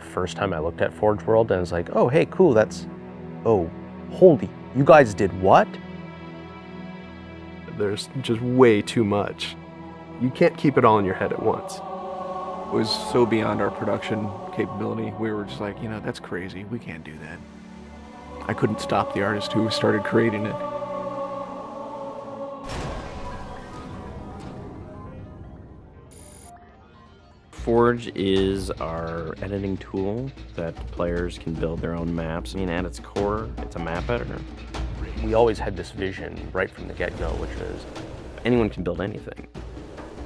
first time I looked at Forge World and I was like, oh, hey, cool, oh, holy, you guys did what? There's just way too much. You can't keep it all in your head at once. It was so beyond our production capability. We were just like, that's crazy. We can't do that. I couldn't stop the artist who started creating it. Forge is our editing tool that players can build their own maps. I mean, at its core, it's a map editor. We always had this vision right from the get-go, which is anyone can build anything.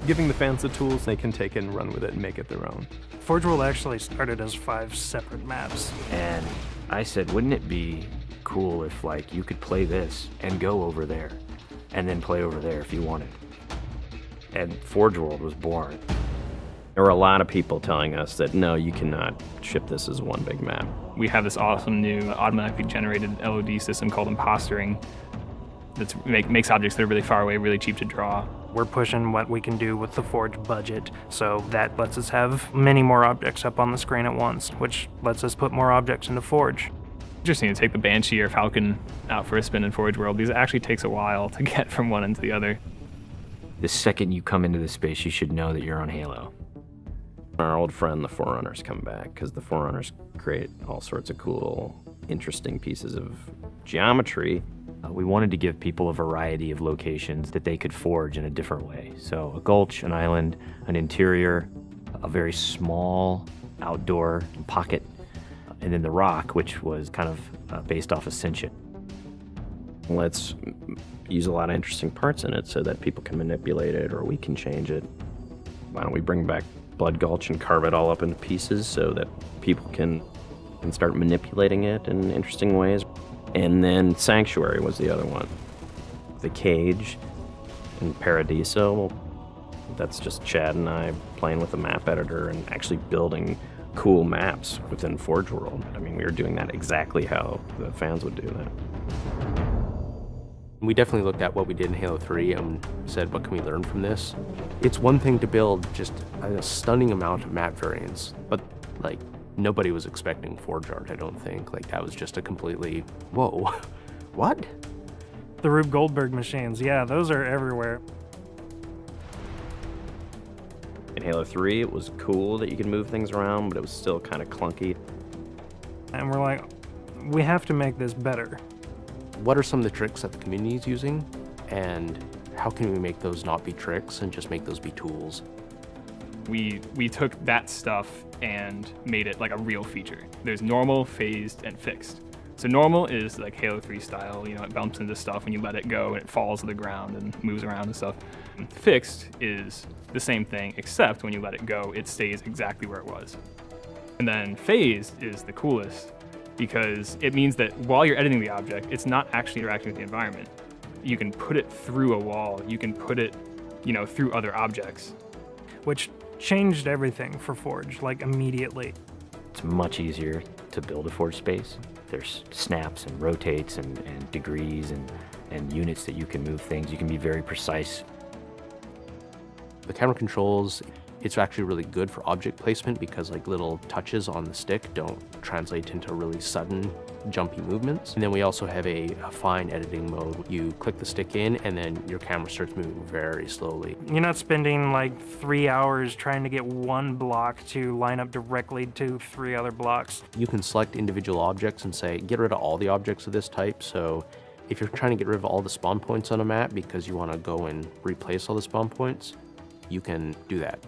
Giving the fans the tools, they can take it and run with it and make it their own. Forge World actually started as 5 separate maps. And I said, wouldn't it be cool if like you could play this and go over there and then play over there if you wanted? And Forge World was born. There were a lot of people telling us that, no, you cannot ship this as one big map. We have this awesome new automatically generated LOD system called impostering that makes objects that are really far away really cheap to draw. We're pushing what we can do with the Forge budget, so that lets us have many more objects up on the screen at once, which lets us put more objects into Forge. Interesting to take the Banshee or Falcon out for a spin in Forge World, because it actually takes a while to get from one end to the other. The second you come into the space, you should know that you're on Halo. Our old friend, the Forerunners, come back, because the Forerunners create all sorts of cool, interesting pieces of geometry. We wanted to give people a variety of locations that they could forge in a different way. So a gulch, an island, an interior, a very small outdoor pocket, and then the rock, which was kind of based off Ascension. Let's use a lot of interesting parts in it so that people can manipulate it or we can change it. Why don't we bring back Blood Gulch and carve it all up into pieces so that people can start manipulating it in interesting ways. And then Sanctuary was the other one. The Cage and Paradiso, that's just Chad and I playing with the map editor and actually building cool maps within Forge World. I mean, we were doing that exactly how the fans would do that. we definitely looked at what we did in Halo 3 and said, what can we learn from this? It's one thing to build just a stunning amount of map variants, but like nobody was expecting Forge art, I don't think. Like that was just a completely, whoa, what? The Rube Goldberg machines, yeah, those are everywhere. In Halo 3, it was cool that you could move things around, but it was still kind of clunky. And we're like, we have to make this better. What are some of the tricks that the community is using, and how can we make those not be tricks and just make those be tools? We took that stuff and made it like a real feature. There's normal, phased, and fixed. So normal is like Halo 3 style, you know, it bumps into stuff when you let it go and it falls to the ground and moves around and stuff. And fixed is the same thing, except when you let it go, it stays exactly where it was. And then phased is the coolest because it means that while you're editing the object, it's not actually interacting with the environment. You can put it through a wall, you can put it, you know, through other objects. Which changed everything for Forge, like immediately. It's much easier to build a Forge space. There's snaps and rotates and degrees and units that you can move things. You can be very precise. The camera controls, it's actually really good for object placement because like little touches on the stick don't translate into really sudden jumpy movements. And then we also have a fine editing mode. You click the stick in and then your camera starts moving very slowly. You're not spending like 3 hours trying to get one block to line up directly to 3 other blocks. You can select individual objects and say, get rid of all the objects of this type. So if you're trying to get rid of all the spawn points on a map because you want to go and replace all the spawn points, you can do that.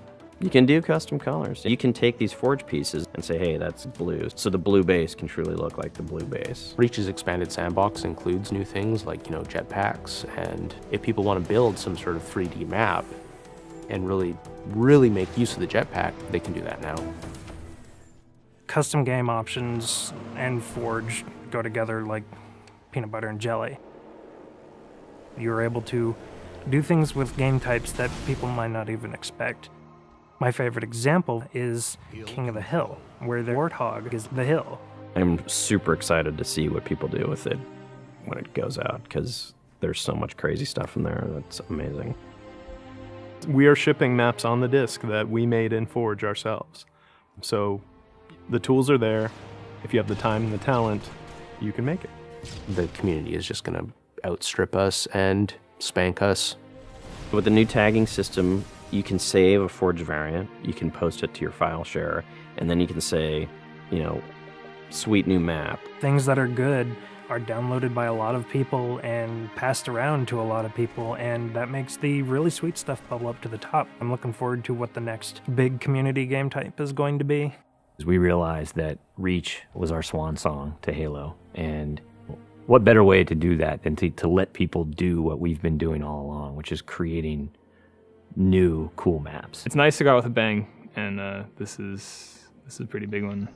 You can do custom colors. You can take these Forge pieces and say, hey, that's blue. So the blue base can truly look like the blue base. Reach's expanded sandbox includes new things like, you know, jetpacks. And if people want to build some sort of 3D map and really make use of the jetpack, they can do that now. Custom game options and Forge go together like peanut butter and jelly. You're able to do things with game types that people might not even expect. My favorite example is King of the Hill, where the warthog is the hill. I'm super excited to see what people do with it when it goes out, because there's so much crazy stuff in there that's amazing. We are shipping maps on the disk that we made in Forge ourselves. So The tools are there. If you have the time and the talent, you can make it. The community is just going to outstrip us and spank us. With the new tagging system, you can save a forged variant, you can post it to your file share, and then you can say, you know, sweet new map. Things that are good are downloaded by a lot of people and passed around to a lot of people, and that makes the really sweet stuff bubble up to the top. I'm looking forward to what the next big community game type is going to be. We realized that Reach was our swan song to Halo, and what better way to do that than to let people do what we've been doing all along, which is creating new cool maps. It's nice to go out with a bang, and this is a pretty big one.